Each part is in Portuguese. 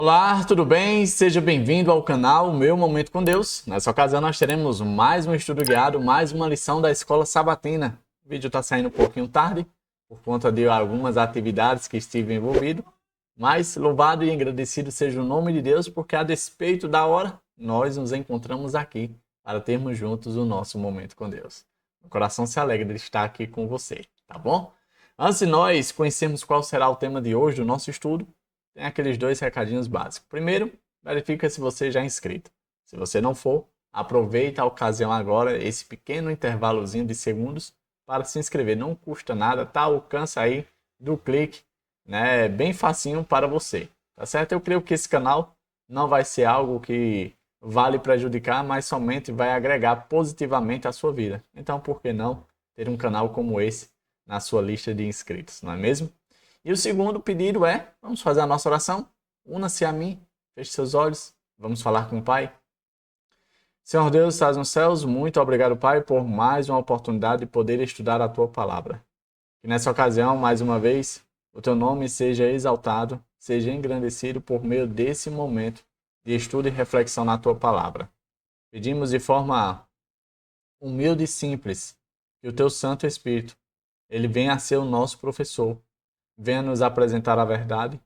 Olá, tudo bem? Seja bem-vindo ao canal Meu Momento com Deus. Nessa ocasião nós teremos mais um estudo guiado, mais uma lição da Escola Sabatina. O vídeo está saindo um pouquinho tarde, por conta de algumas atividades que estive envolvido, mas louvado e agradecido seja o nome de Deus, porque a despeito da hora, nós nos encontramos aqui para termos juntos o nosso Momento com Deus. O coração se alegra de estar aqui com você, tá bom? Antes de nós conhecermos qual será o tema de hoje do nosso estudo, tem aqueles dois recadinhos básicos. Primeiro, verifica se você já é inscrito. Se você não for, aproveita a ocasião agora, esse pequeno intervalozinho de segundos, para se inscrever. Não custa nada, tá ao alcance aí do clique, né? Bem facinho para você, tá certo? Eu creio que esse canal não vai ser algo que vale prejudicar, mas somente vai agregar positivamente à sua vida. Então, por que não ter um canal como esse na sua lista de inscritos, não é mesmo? E o segundo pedido é, vamos fazer a nossa oração? Una-se a mim, feche seus olhos, vamos falar com o Pai. Senhor Deus, estás nos céus, muito obrigado, Pai, por mais uma oportunidade de poder estudar a Tua Palavra. Que nessa ocasião, mais uma vez, o Teu nome seja exaltado, seja engrandecido por meio desse momento de estudo e reflexão na Tua Palavra. Pedimos de forma humilde e simples que o Teu Santo Espírito, ele venha a ser o nosso professor, venha nos apresentar a verdade,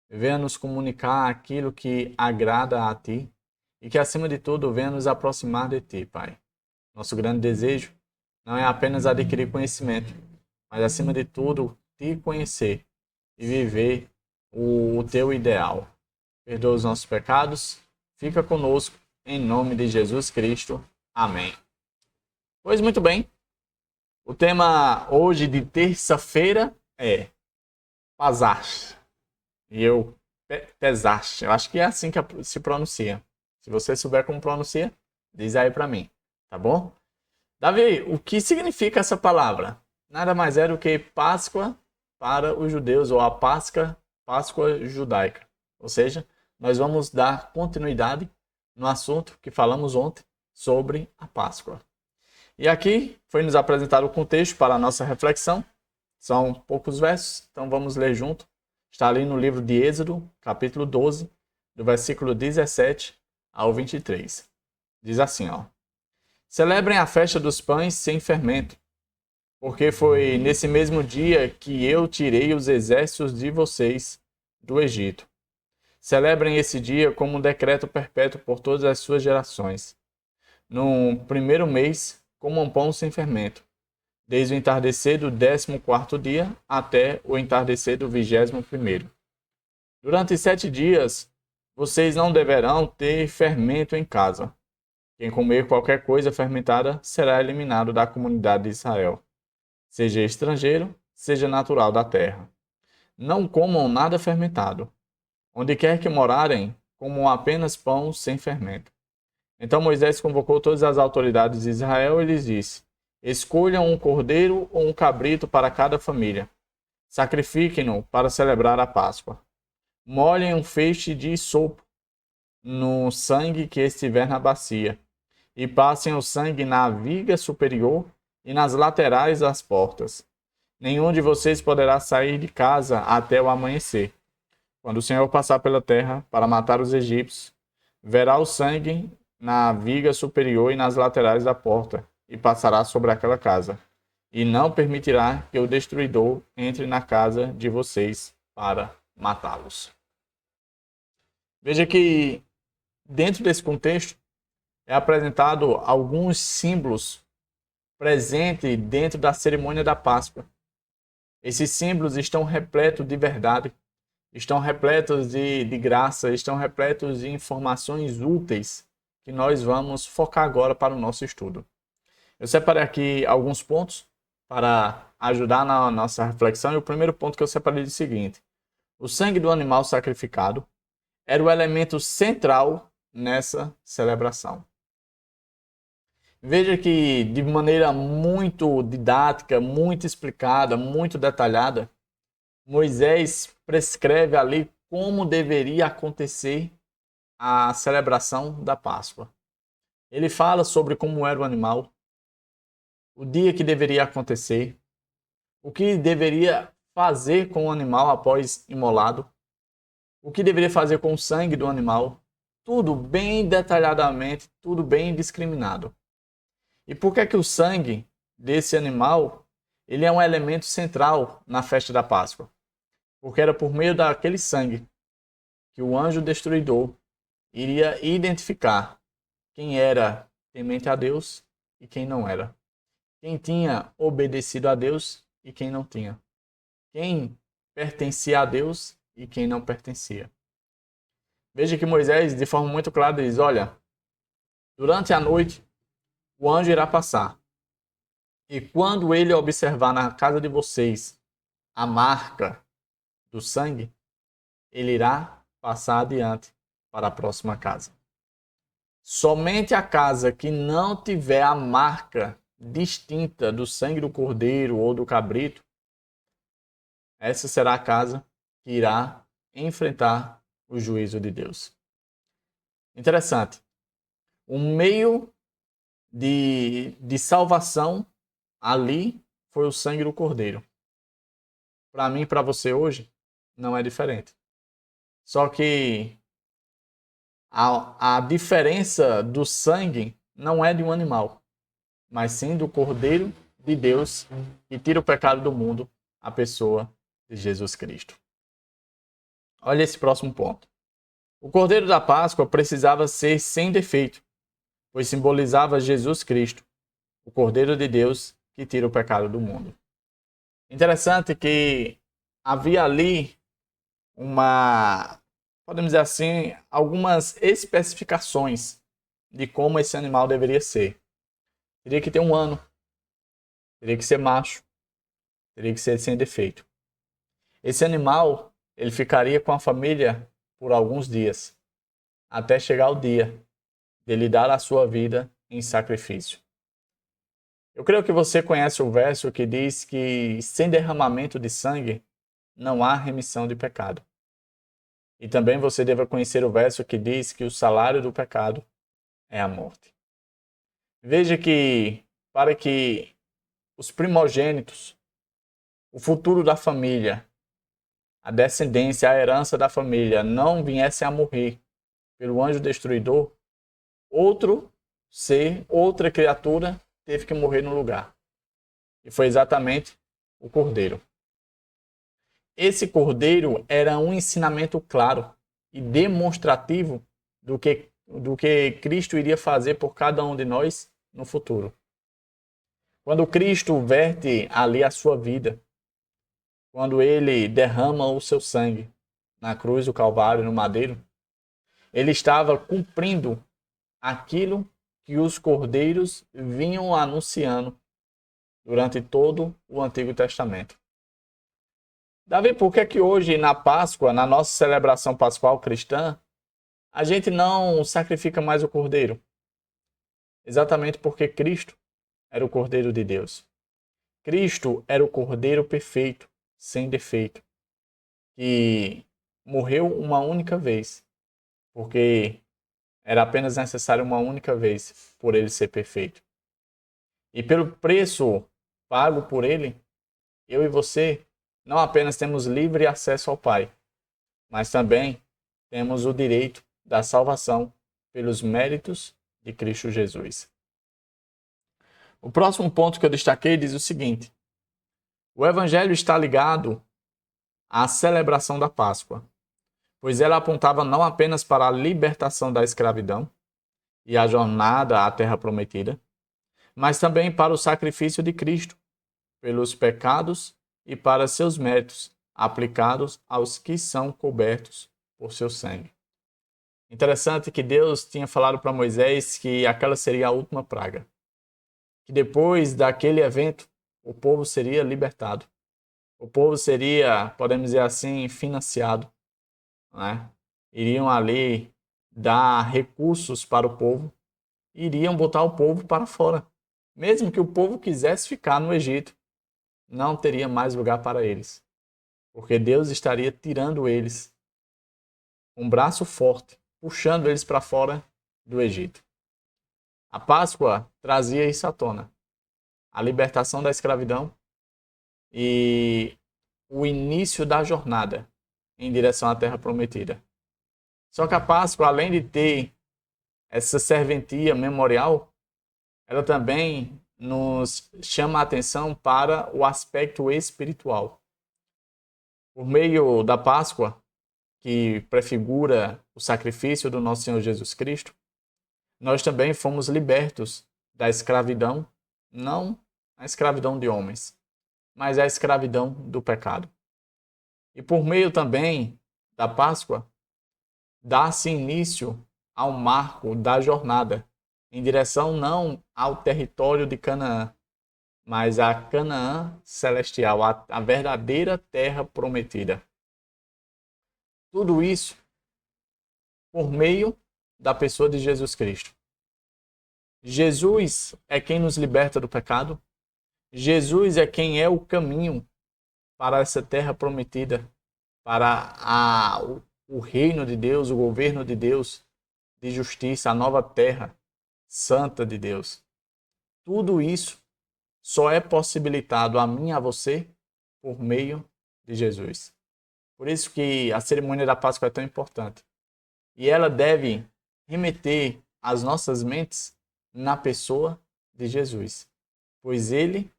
venha nos comunicar aquilo que agrada a Ti e que, acima de tudo, venha nos aproximar de Ti, Pai. Nosso grande desejo não é apenas adquirir conhecimento, mas, acima de tudo, Te conhecer e viver o Teu ideal. Perdoa os nossos pecados, fica conosco, em nome de Jesus Cristo. Amém. Pois muito bem, o tema hoje de terça-feira é Pazaste. E eu, Pezaste. Eu acho que é assim que se pronuncia. Se você souber como pronuncia, diz aí para mim, tá bom? Davi, o que significa essa palavra? Nada mais é do que Páscoa para os judeus, ou a Páscoa judaica. Ou seja, nós vamos dar continuidade no assunto que falamos ontem sobre a Páscoa. E aqui foi nos apresentado o contexto para a nossa reflexão. São poucos versos, então vamos ler junto. Está ali no livro de Êxodo, capítulo 12, do versículo 17 ao 23. Diz assim, ó: Celebrem a festa dos pães sem fermento, porque foi nesse mesmo dia que eu tirei os exércitos de vocês do Egito. Celebrem esse dia como um decreto perpétuo por todas as suas gerações. No primeiro mês, comam pão sem fermento, desde o entardecer do 14º dia até o entardecer do 21º. Durante 7 dias, vocês não deverão ter fermento em casa. Quem comer qualquer coisa fermentada será eliminado da comunidade de Israel, seja estrangeiro, seja natural da terra. Não comam nada fermentado. Onde quer que morarem, comam apenas pão sem fermento. Então Moisés convocou todas as autoridades de Israel e lhes disse: Escolham um cordeiro ou um cabrito para cada família. Sacrifiquem-no para celebrar a Páscoa. Molhem um feixe de sopo no sangue que estiver na bacia, e passem o sangue na viga superior e nas laterais das portas. Nenhum de vocês poderá sair de casa até o amanhecer. Quando o Senhor passar pela terra para matar os egípcios, verá o sangue na viga superior e nas laterais da porta, e passará sobre aquela casa, e não permitirá que o destruidor entre na casa de vocês para matá-los. Veja que, dentro desse contexto, é apresentado alguns símbolos presentes dentro da cerimônia da Páscoa. Esses símbolos estão repletos de verdade, estão repletos de graça, estão repletos de informações úteis que nós vamos focar agora para o nosso estudo. Eu separei aqui alguns pontos para ajudar na nossa reflexão, e o primeiro ponto que eu separei é o seguinte: o sangue do animal sacrificado era o elemento central nessa celebração. Veja que, de maneira muito didática, muito explicada, muito detalhada, Moisés prescreve ali como deveria acontecer a celebração da Páscoa. Ele fala sobre como era o animal, o dia que deveria acontecer, o que deveria fazer com o animal após imolado, o que deveria fazer com o sangue do animal, tudo bem detalhadamente, tudo bem discriminado. E por que é que o sangue desse animal, ele é um elemento central na festa da Páscoa? Porque era por meio daquele sangue que o anjo destruidor iria identificar quem era temente a Deus e quem não era. Quem tinha obedecido a Deus e quem não tinha. Quem pertencia a Deus e quem não pertencia. Veja que Moisés, de forma muito clara, diz: olha, durante a noite o anjo irá passar. E quando ele observar na casa de vocês a marca do sangue, ele irá passar adiante para a próxima casa. Somente a casa que não tiver a marca distinta do sangue do cordeiro ou do cabrito, essa será a casa que irá enfrentar o juízo de Deus. Interessante. O meio de salvação ali foi o sangue do cordeiro. Para mim e para você hoje, não é diferente. Só que a diferença do sangue não é de um animal, mas sim do Cordeiro de Deus que tira o pecado do mundo, a pessoa de Jesus Cristo. Olha esse próximo ponto. O Cordeiro da Páscoa precisava ser sem defeito, pois simbolizava Jesus Cristo, o Cordeiro de Deus que tira o pecado do mundo. Interessante que havia ali podemos dizer assim, algumas especificações de como esse animal deveria ser. Teria que ter um ano, teria que ser macho, teria que ser sem defeito. Esse animal, ele ficaria com a família por alguns dias, até chegar o dia dele dar a sua vida em sacrifício. Eu creio que você conhece o verso que diz que sem derramamento de sangue não há remissão de pecado. E também você deve conhecer o verso que diz que o salário do pecado é a morte. Veja que para que os primogênitos, o futuro da família, a descendência, a herança da família não viessem a morrer pelo anjo destruidor, outro ser, outra criatura teve que morrer no lugar. E foi exatamente o cordeiro. Esse cordeiro era um ensinamento claro e demonstrativo do que Cristo iria fazer por cada um de nós no futuro. Quando Cristo verte ali a sua vida, quando ele derrama o seu sangue na cruz do Calvário, no madeiro, ele estava cumprindo aquilo que os cordeiros vinham anunciando durante todo o Antigo Testamento. Davi, por que é que hoje na Páscoa, na nossa celebração pascual cristã, a gente não sacrifica mais o cordeiro? Exatamente porque Cristo era o Cordeiro de Deus. Cristo era o Cordeiro perfeito, sem defeito, que morreu uma única vez, porque era apenas necessário uma única vez por ele ser perfeito. E pelo preço pago por ele, eu e você não apenas temos livre acesso ao Pai, mas também temos o direito da salvação pelos méritos de Cristo Jesus. O próximo ponto que eu destaquei diz o seguinte: o Evangelho está ligado à celebração da Páscoa, pois ela apontava não apenas para a libertação da escravidão e a jornada à Terra Prometida, mas também para o sacrifício de Cristo pelos pecados e para seus méritos aplicados aos que são cobertos por seu sangue. Interessante que Deus tinha falado para Moisés que aquela seria a última praga, que depois daquele evento o povo seria libertado, o povo seria, podemos dizer assim, financiado, né? Iriam ali dar recursos para o povo, iriam botar o povo para fora, mesmo que o povo quisesse ficar no Egito, não teria mais lugar para eles, porque Deus estaria tirando eles com um braço forte, puxando eles para fora do Egito. A Páscoa trazia isso à tona, a libertação da escravidão e o início da jornada em direção à terra prometida. Só que a Páscoa, além de ter essa serventia memorial, ela também nos chama a atenção para o aspecto espiritual. Por meio da Páscoa, que prefigura o sacrifício do nosso Senhor Jesus Cristo, nós também fomos libertos da escravidão, não a escravidão de homens, mas a escravidão do pecado. E por meio também da Páscoa, dá-se início ao marco da jornada, em direção não ao território de Canaã, mas à Canaã celestial, a verdadeira terra prometida. Tudo isso por meio da pessoa de Jesus Cristo. Jesus é quem nos liberta do pecado. Jesus é quem é o caminho para essa terra prometida, para o reino de Deus, o governo de Deus, de justiça, a nova terra santa de Deus. Tudo isso só é possibilitado a mim e a você por meio de Jesus. Por isso que a cerimônia da Páscoa é tão importante. E ela deve remeter as nossas mentes na pessoa de Jesus. Pois ele,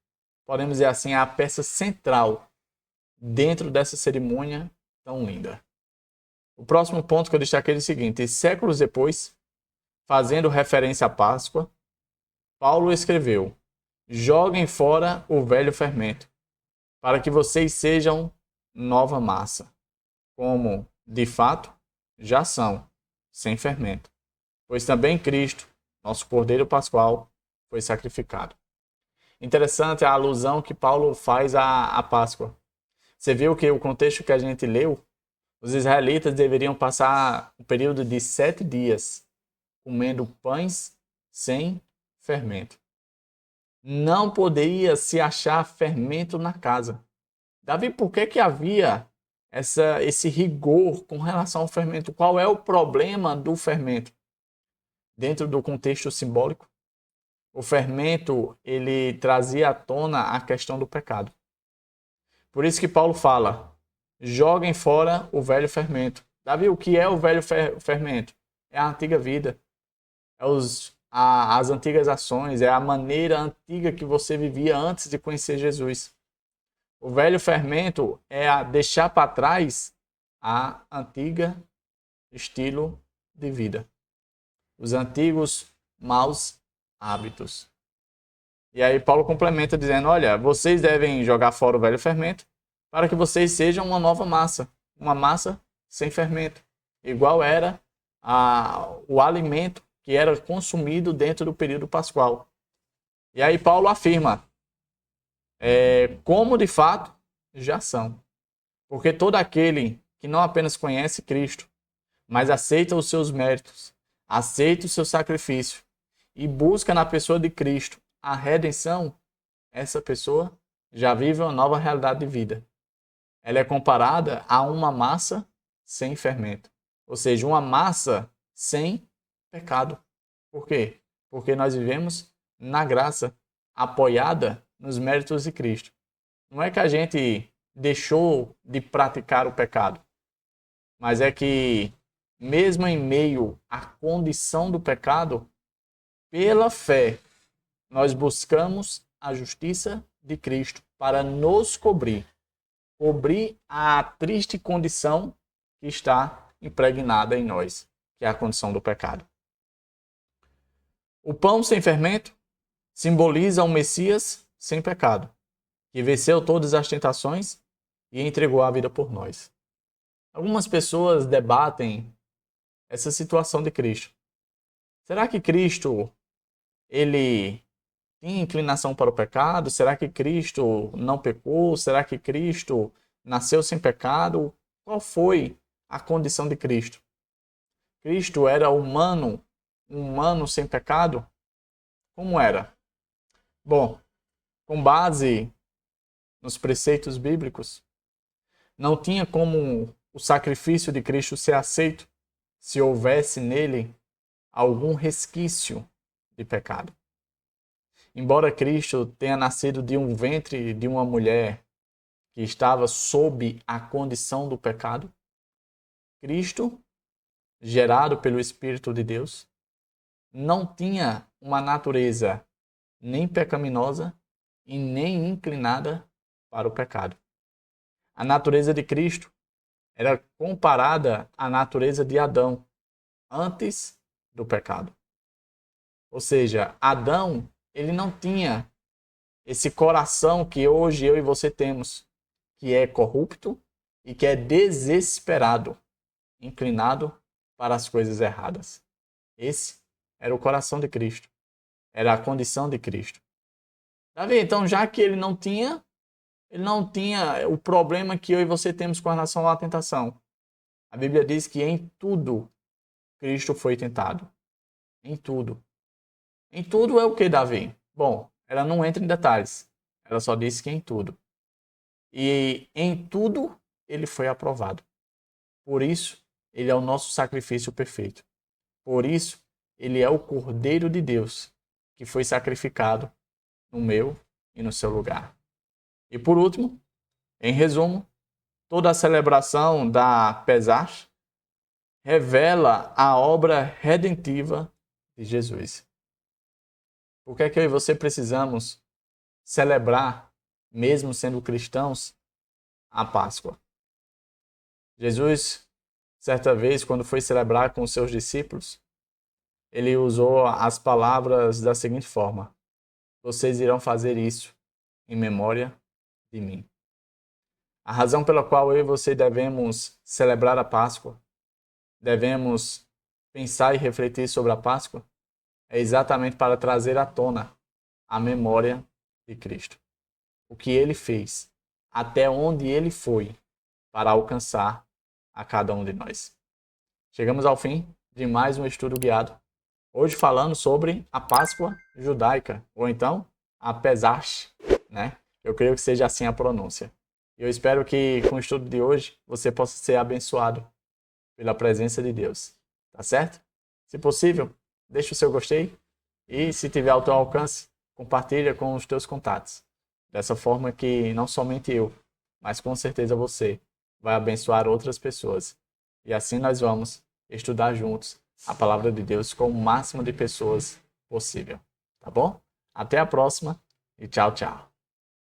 podemos dizer assim, é a peça central dentro dessa cerimônia tão linda. O próximo ponto que eu destaquei é o seguinte: séculos depois, fazendo referência à Páscoa, Paulo escreveu: joguem fora o velho fermento, para que vocês sejam nova massa, como, de fato, já são, sem fermento. Pois também Cristo, nosso Cordeiro Pascual, foi sacrificado. Interessante a alusão que Paulo faz à Páscoa. Você viu que o contexto que a gente leu, os israelitas deveriam passar um período de 7 dias comendo pães sem fermento. Não poderia se achar fermento na casa. Davi, por que havia esse rigor com relação ao fermento? Qual é o problema do fermento? Dentro do contexto simbólico, o fermento ele trazia à tona a questão do pecado. Por isso que Paulo fala: joguem fora o velho fermento. Davi, o que é o velho fermento? É a antiga vida. É as antigas ações, é a maneira antiga que você vivia antes de conhecer Jesus. O velho fermento é a deixar para trás a antiga estilo de vida. Os antigos maus hábitos. E aí Paulo complementa dizendo: olha, vocês devem jogar fora o velho fermento para que vocês sejam uma nova massa, uma massa sem fermento, igual era o alimento que era consumido dentro do período pascual. E aí Paulo afirma como de fato já são. Porque todo aquele que não apenas conhece Cristo, mas aceita os seus méritos, aceita o seu sacrifício e busca na pessoa de Cristo a redenção, essa pessoa já vive uma nova realidade de vida. Ela é comparada a uma massa sem fermento, ou seja, uma massa sem pecado. Por quê? Porque nós vivemos na graça, apoiada nos méritos de Cristo. Não é que a gente deixou de praticar o pecado, mas é que, mesmo em meio à condição do pecado, pela fé, nós buscamos a justiça de Cristo para nos cobrir a triste condição que está impregnada em nós, que é a condição do pecado. O pão sem fermento simboliza o Messias sem pecado, que venceu todas as tentações e entregou a vida por nós. Algumas pessoas debatem essa situação de Cristo. Será que Cristo ele tinha inclinação para o pecado? Será que Cristo não pecou? Será que Cristo nasceu sem pecado? Qual foi a condição de Cristo? Cristo era humano sem pecado? Como era? Bom, com base nos preceitos bíblicos, não tinha como o sacrifício de Cristo ser aceito se houvesse nele algum resquício de pecado. Embora Cristo tenha nascido de um ventre de uma mulher que estava sob a condição do pecado, Cristo, gerado pelo Espírito de Deus, não tinha uma natureza nem pecaminosa e nem inclinada para o pecado. A natureza de Cristo era comparada à natureza de Adão antes do pecado. Ou seja, Adão, ele não tinha esse coração que hoje eu e você temos, que é corrupto e que é desesperado, inclinado para as coisas erradas. Esse era o coração de Cristo. Era a condição de Cristo. Davi, então, já que ele não tinha o problema que eu e você temos com relação à tentação. A Bíblia diz que em tudo Cristo foi tentado. Em tudo. Em tudo é o que, Davi? Bom, ela não entra em detalhes. Ela só diz que em tudo. E em tudo ele foi aprovado. Por isso, ele é o nosso sacrifício perfeito. Por isso, ele é o Cordeiro de Deus que foi sacrificado no meu e no seu lugar. E por último, em resumo, toda a celebração da Pesach revela a obra redentiva de Jesus. Por que é que eu e você precisamos celebrar, mesmo sendo cristãos, a Páscoa? Jesus, certa vez, quando foi celebrar com os seus discípulos, ele usou as palavras da seguinte forma: vocês irão fazer isso em memória de mim. A razão pela qual eu e você devemos celebrar a Páscoa, devemos pensar e refletir sobre a Páscoa, é exatamente para trazer à tona a memória de Cristo. O que ele fez, até onde ele foi, para alcançar a cada um de nós. Chegamos ao fim de mais um estudo guiado. Hoje falando sobre a Páscoa judaica, ou então a Pesach, né? Eu creio que seja assim a pronúncia. Eu espero que com o estudo de hoje você possa ser abençoado pela presença de Deus, tá certo? Se possível, deixe o seu gostei e, se tiver ao teu alcance, compartilha com os teus contatos. Dessa forma que não somente eu, mas com certeza você vai abençoar outras pessoas. E assim nós vamos estudar juntos a palavra de Deus com o máximo de pessoas possível. Tá bom? Até a próxima e tchau, tchau.